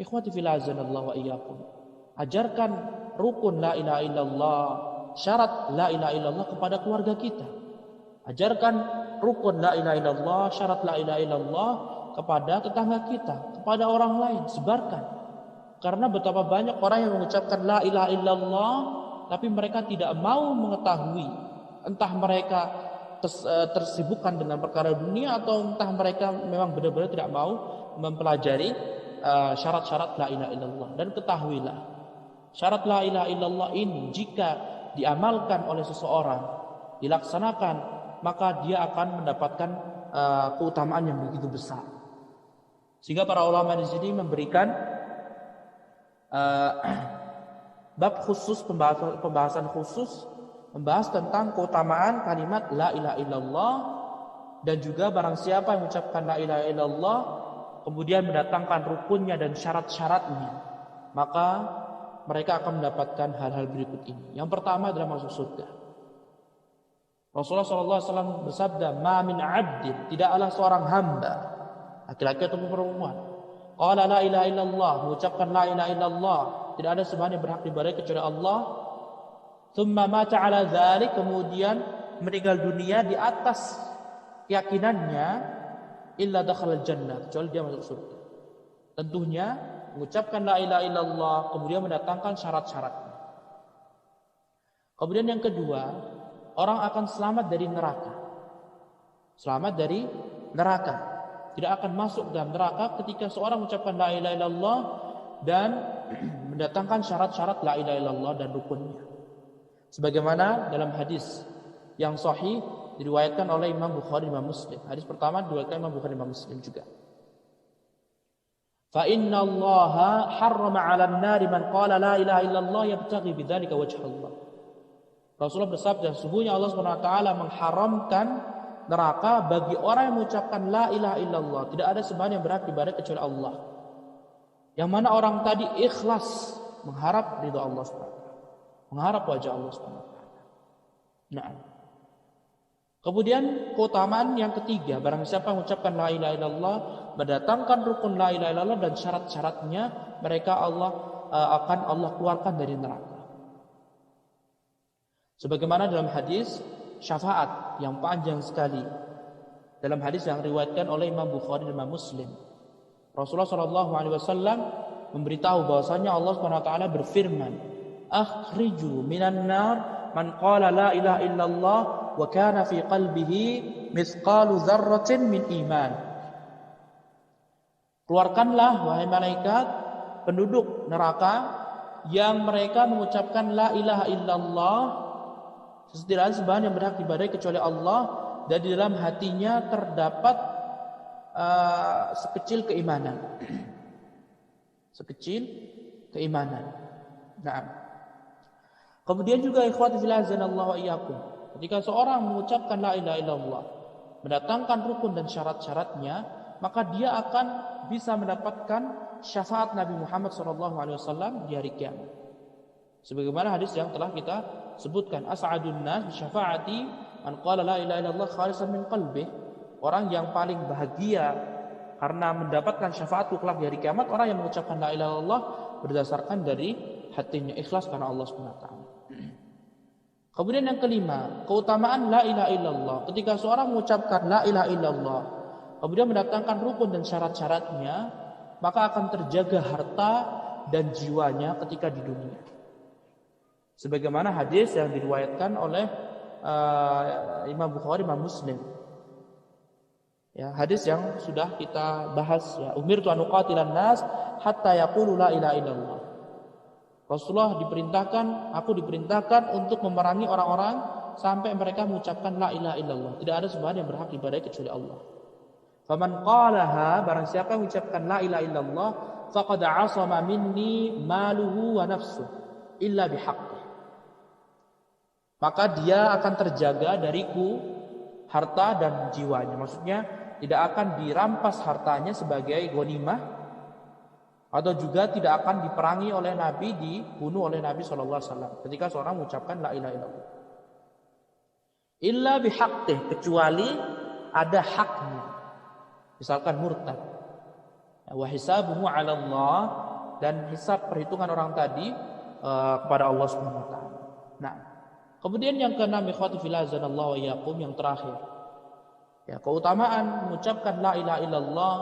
Ikhwati fillah azanallahu wa iyyakum. Ajarkan rukun la ilaha illallah, syarat la ilaha illallah kepada keluarga kita. Ajarkan rukun la ilaha illallah, syarat la ilaha illallah kepada tetangga kita, kepada orang lain, sebarkan. Karena betapa banyak orang yang mengucapkan la ilaha illallah tapi mereka tidak mau mengetahui, entah mereka tersibukkan dengan perkara dunia atau entah mereka memang benar-benar tidak mau mempelajari syarat-syarat la ilaha illallah. Dan ketahuilah, syarat la ilaha illallah ini jika diamalkan oleh seseorang, dilaksanakan, maka dia akan mendapatkan keutamaan yang begitu besar. Sehingga para ulama di sini memberikan bab khusus, pembahasan khusus membahas tentang keutamaan kalimat la ilaha illallah, dan juga barang siapa yang mengucapkan la ilaha illallah kemudian mendatangkan rukunnya dan syarat-syaratnya, maka mereka akan mendapatkan hal-hal berikut ini. Yang pertama adalah masuk surga. Rasulullah SAW bersabda, "Ma min 'abdin," tidaklah seorang hamba, laki-laki atau perempuan, qala la ilaha illallah, mengucapkan la ilaha illallah, tidak ada sembahan yang berhak diibadahi kecuali Allah, tsumma mata 'ala dzalik, kemudian meninggal dunia di atas keyakinannya, illa dakhalal jannah, kecuali dia masuk surga. Tentunya mengucapkan la ilaha illallah kemudian mendatangkan syarat-syaratnya. Kemudian yang kedua, orang akan selamat dari neraka. Selamat dari neraka. Tidak akan masuk dalam neraka ketika seorang mengucapkan la ilaha illallah dan mendatangkan syarat-syarat la ilaha illallah dan rukunnya. Sebagaimana dalam hadis yang sahih diriwayatkan oleh Imam Bukhari dan Imam Muslim. Hadis pertama diriwayatkan Imam Bukhari dan Imam Muslim juga. Fa inna Allaha harrama 'alan nari man qala la ilaha illallah yabtaghi bidzalika wajha Allah. Rasulullah bersabda, sesungguhnya Allah Subhanahu wa taala mengharamkan neraka bagi orang yang mengucapkan la ilaha illallah, tidak ada sembahan yang berhak diibadahi kecuali Allah. Yang mana orang tadi ikhlas mengharap ridha Allah Subhanahu wa taala, mengharap wajah Allah Subhanahu wa taala. Nah, kemudian keutamaan yang ketiga, barang siapa yang mengucapkan la ilaha illallah, mendatangkan rukun la ilaha illallah dan syarat-syaratnya, mereka akan Allah keluarkan dari neraka. Sebagaimana dalam hadis syafaat yang panjang sekali, dalam hadis yang diriwayatkan oleh Imam Bukhari dan Imam Muslim, Rasulullah SAW memberitahu bahwasanya Allah SWT berfirman, "Akhriju minan nar man qala la ilaha illallah wa kana fi qalbihi mithqalu dzarratin min iman." Keluarkanlah wahai malaikat penduduk neraka yang mereka mengucapkan la ilaha illallah, tidak ada sembahan yang berhak diibadahi kecuali Allah, dan di dalam hatinya terdapat sekecil keimanan. Sekecil keimanan. Nah, kemudian juga ikhwati fillah azanallahu wa iyyakum, ketika seorang mengucapkan la ilaha illallah, mendatangkan rukun dan syarat-syaratnya, maka dia akan bisa mendapatkan syafaat Nabi Muhammad SAW di hari kiamat. Sebagaimana hadis yang telah kita sebutkan, as'adun nas bi syafaati man qala la ilaha illallah khalisan min qalbih. Orang yang paling bahagia karena mendapatkan syafaatku kelak di hari kiamat, orang yang mengucapkan la ilaha illallah berdasarkan dari hatinya ikhlas karena Allah Subhanahu wa taala. Kemudian yang kelima, keutamaan la ilaha illallah. Ketika seorang mengucapkan la ilaha illallah kemudian mendatangkan rukun dan syarat-syaratnya, maka akan terjaga harta dan jiwanya ketika di dunia. Sebagaimana hadis yang diriwayatkan oleh Imam Bukhari, Imam Muslim. Ya, hadis yang sudah kita bahas, ya, umirtu an uqatilan nas hatta yaqulu la ilaha illallah. Rasulullah aku diperintahkan untuk memerangi orang-orang sampai mereka mengucapkan la ilaha illallah. Tidak ada sembahan yang berhak diibadahi kecuali Allah. Faman qalaha, barang siapa yang mengucapkan la ilaha illallah, faqad 'asama minni maluhu wa nafsuhu illa bihaqqi. Maka dia akan terjaga dariku harta dan jiwanya. Maksudnya tidak akan dirampas hartanya sebagai ghanimah, atau juga tidak akan diperangi oleh Nabi, dibunuh oleh Nabi SAW ketika seorang mengucapkan la ilaha illallah. Illa bihaqqih, kecuali ada haknya. Misalkan murtad. Ya, Wa hisabuhu 'ala Allah, dan hisab perhitungan orang tadi kepada Allah Subhanahu wa taala. Nah, kemudian yang keenam, ikhwati fillah azanallahu wa iyyakum, yang terakhir. Ya, keutamaan mengucapkan la ilaha illallah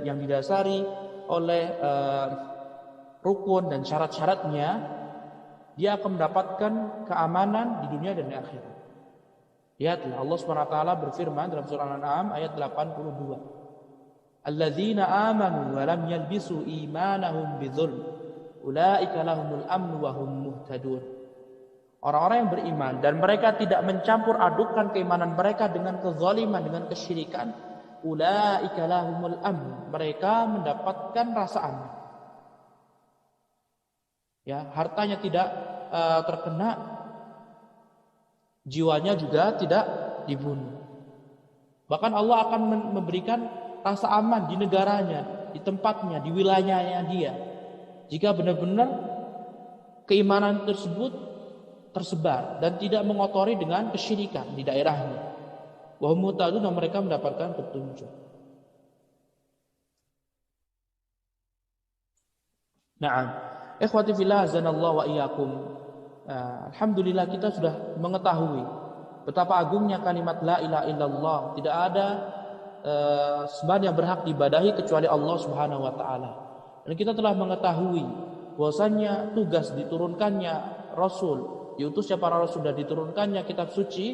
yang didasari oleh rukun dan syarat-syaratnya, dia akan mendapatkan keamanan di dunia dan di akhirat. Lihatlah, Allah Subhanahu wa taala berfirman dalam surah Al-An'am ayat 82. Alladzina amanu wa lam yalbisu imanahum bidzulm ulaika lahumul amnu wa hum muhtadun. Orang-orang yang beriman dan mereka tidak mencampur adukan keimanan mereka dengan kezaliman, dengan kesyirikan, ulaika lahumul amn, mereka mendapatkan rasa aman. Ya, hartanya tidak terkena, jiwanya juga tidak dibunuh. Bahkan Allah akan memberikan rasa aman di negaranya, di tempatnya, di wilayahnya dia, jika benar-benar keimanan tersebut tersebar dan tidak mengotori dengan kesyirikan di daerahnya. Wa hum muhtadun, dan mereka mendapatkan petunjuk. Na'am. Ikhwati fillah azanallahu wa iyyakum. Alhamdulillah kita sudah mengetahui betapa agungnya kalimat la ilaha illallah. Tidak ada sembahan yang berhak diibadahi kecuali Allah Subhanahu wa taala. Dan kita telah mengetahui bahwasanya tugas diturunkannya Rasul, diutusnya para Rasul dan diturunkannya kitab suci,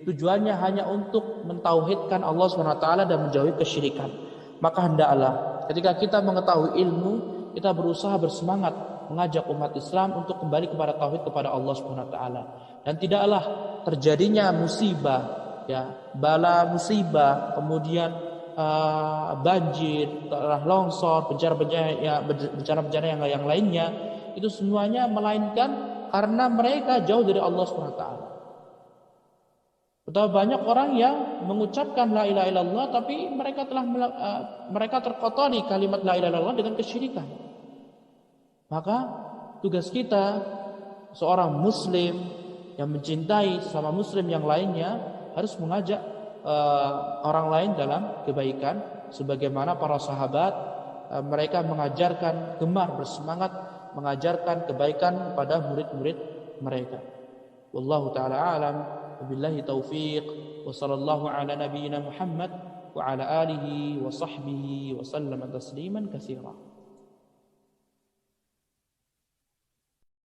tujuannya hanya untuk mentauhidkan Allah Subhanahu wa taala dan menjauhi kesyirikan. Maka hendaklah ketika kita mengetahui ilmu, kita berusaha bersemangat mengajak umat Islam untuk kembali kepada tauhid, kepada Allah Subhanahu wa taala. Dan tidaklah terjadinya musibah, ya, bala musibah, kemudian banjir, longsor, bencana-bencana yang lainnya, itu semuanya melainkan karena mereka jauh dari Allah Subhanahu wa taala. Betapa banyak orang yang mengucapkan la ilaha illallah, tapi mereka terkotori kalimat la ilaha illallah dengan kesyirikan. Maka tugas kita seorang muslim yang mencintai sesama muslim yang lainnya harus mengajak orang lain dalam kebaikan, sebagaimana para sahabat mereka mengajarkan, gemar bersemangat mengajarkan kebaikan pada murid-murid mereka. Wallahu taala alam, wabillahi taufiq, wa sallallahu ala nabiyyina Muhammad wa ala alihi wa sahbihi wa sallama tasliman katsira.